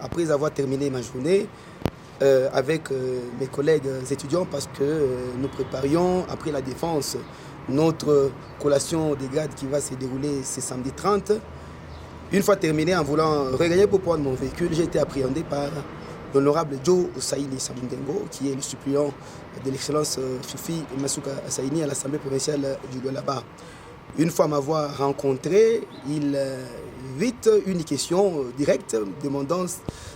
après avoir terminé ma journée avec mes collègues étudiants, parce que nous préparions, après la défense, notre collation des gardes qui va se dérouler ce samedi 30. Une fois terminé, en voulant regagner pour prendre mon véhicule, j'ai été appréhendé par l'honorable Joe Osaini Sabundengo, qui est le suppléant de l'excellence Fifi Masuka Saini à l'Assemblée provinciale du Lualaba. Une fois m'avoir rencontré, il vite une question directe demandant,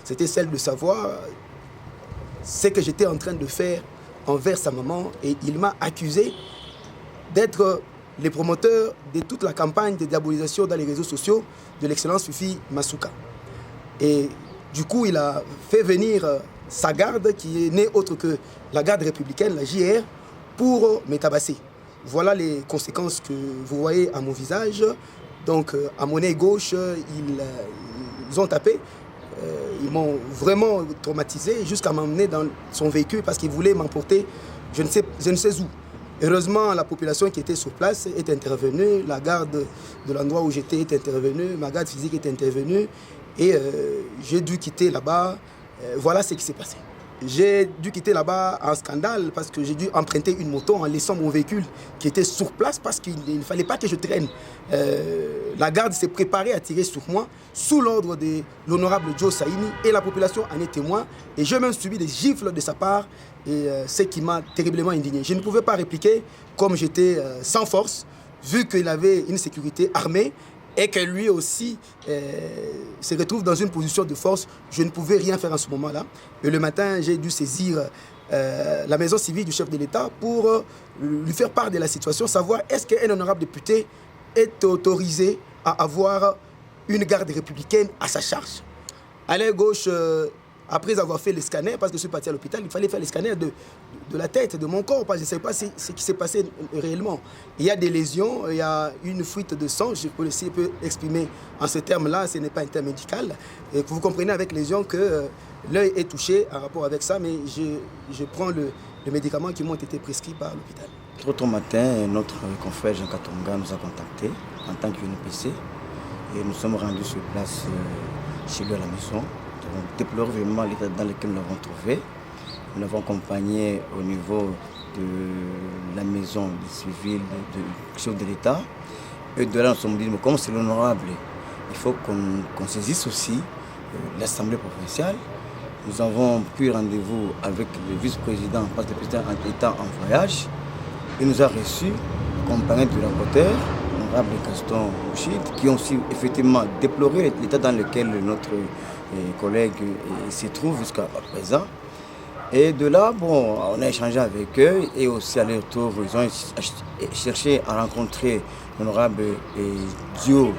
c'était celle de savoir ce que j'étais en train de faire envers sa maman, et il m'a accusé d'être le promoteur de toute la campagne de diabolisation dans les réseaux sociaux de l'excellence Fifi Masuka. Et du coup, il a fait venir sa garde, qui est née autre que la garde républicaine, la JR, pour me tabasser. Voilà les conséquences que vous voyez à mon visage. Donc, à mon œil gauche, ils ont tapé. Ils m'ont vraiment traumatisé jusqu'à m'emmener dans son véhicule parce qu'ils voulaient m'emporter je ne sais où. Heureusement, la population qui était sur place est intervenue, la garde de l'endroit où j'étais est intervenue, ma garde physique est intervenue, et j'ai dû quitter là-bas. Voilà ce qui s'est passé. J'ai dû quitter là-bas en scandale parce que j'ai dû emprunter une moto en laissant mon véhicule qui était sur place parce qu'il ne fallait pas que je traîne. La garde s'est préparée à tirer sur moi sous l'ordre de l'honorable Joe Saini, et la population en est témoin. Et j'ai même subi des gifles de sa part, et ce qui m'a terriblement indigné. Je ne pouvais pas répliquer comme j'étais sans force, vu qu'il avait une sécurité armée et que lui aussi se retrouve dans une position de force. Je ne pouvais rien faire en ce moment-là. Et le matin, j'ai dû saisir la maison civile du chef de l'État pour lui faire part de la situation, savoir est-ce qu'un honorable député est autorisé à avoir une garde républicaine à sa charge. À l'œil gauche, après avoir fait le scanner, parce que je suis parti à l'hôpital, il fallait faire le scanner de la tête, de mon corps, parce que je ne sais pas ce qui s'est passé réellement. Il y a des lésions, il y a une fuite de sang, je peux exprimer en ce terme-là, ce n'est pas un terme médical. Et vous comprenez avec lésions que l'œil est touché en rapport avec ça, mais je prends le médicament qui m'ont été prescrits par l'hôpital. Trop matin, notre confrère Jean Katonga nous a contactés en tant qu'UNPC et nous sommes rendus sur place chez lui à la maison. On déplore vraiment l'état dans lequel nous l'avons trouvé. Nous l'avons accompagné au niveau de la maison du civil du chef de l'État. Et de là, nous sommes dit, mais comme c'est l'honorable, il faut qu'on saisisse aussi l'Assemblée provinciale. Nous avons pris rendez-vous avec le vice-président, parce que le président était en voyage. Il nous a reçus, accompagnés du rapporteur, l'honorable Gaston Bouchid, qui ont aussi effectivement déploré l'état dans lequel notre collègue se trouve jusqu'à présent. Et de là, bon, on a échangé avec eux et aussi à leur tour, ils ont cherché à rencontrer l'honorable Dio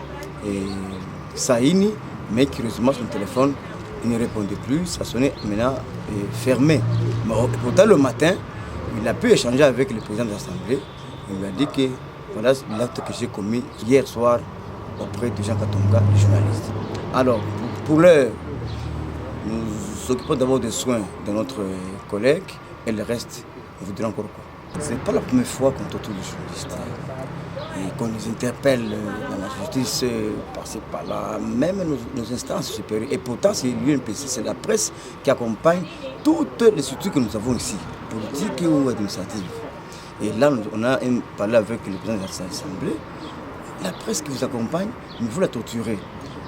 Saini, mais curieusement son téléphone il ne répondait plus, ça sonnait maintenant fermé. Mais pourtant le matin, il a pu échanger avec le président de l'Assemblée. Il lui a dit que voilà l'acte que j'ai commis hier soir auprès de Jean Katonga, le journaliste. Alors, pour l'heure, nous nous occupons d'abord des soins de notre collègue et le reste, on vous dira encore quoi. Ce n'est pas la première fois qu'on torture les journalistes et qu'on nous interpelle dans la justice, passer par là, même nos instances supérieures. Et pourtant, c'est l'UNPC, c'est la presse qui accompagne toutes les structures que nous avons ici, politiques ou administratives. Et là, on a parlé avec le président de l'Assemblée. La presse qui vous accompagne, vous la torturez.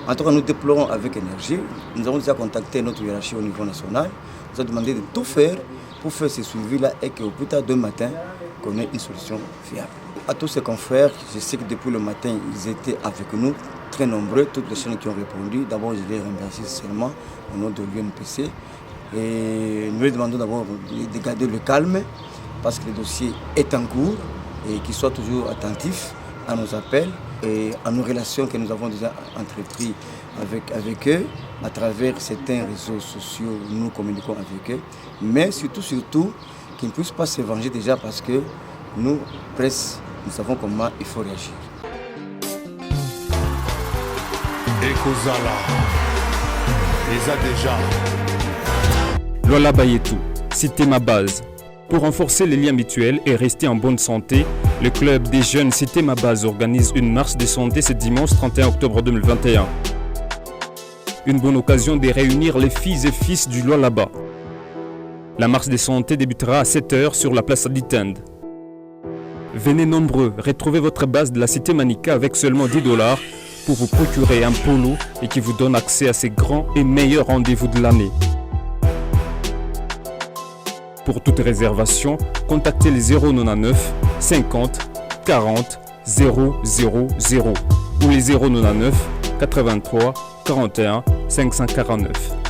En tout cas, nous déplorons avec énergie. Nous avons déjà contacté notre hiérarchie au niveau national. Nous avons demandé de tout faire pour faire ce suivi-là et qu'au plus tard demain matin, qu'on ait une solution fiable. À tous ces confrères, je sais que depuis le matin, ils étaient avec nous, très nombreux, toutes les chaînes qui ont répondu. D'abord, je les remercie seulement au nom de l'UNPC. Et nous les demandons d'abord de garder le calme parce que le dossier est en cours et qu'ils soient toujours attentifs à nos appels et à nos relations que nous avons déjà entreprises avec eux. À travers certains réseaux sociaux, nous communiquons avec eux. Mais surtout, qu'ils ne puissent pas se venger déjà parce que nous, presse, nous savons comment il faut réagir. Ekozala, Eza déjà. Lualaba Yetu, Cité Ma Base. Pour renforcer les liens mutuels et rester en bonne santé, le club des jeunes Cité Ma Base organise une marche de santé ce dimanche 31 octobre 2021. une bonne occasion de réunir les filles et fils du Lualaba. La marche des santé débutera à 7h sur la place Ditend. Venez nombreux, retrouvez votre base de la cité Manika avec seulement $10 pour vous procurer un polo et qui vous donne accès à ces grands et meilleurs rendez-vous de l'année. Pour toute réservation, contactez les 099 50 40 000 ou les 099 83 41 549.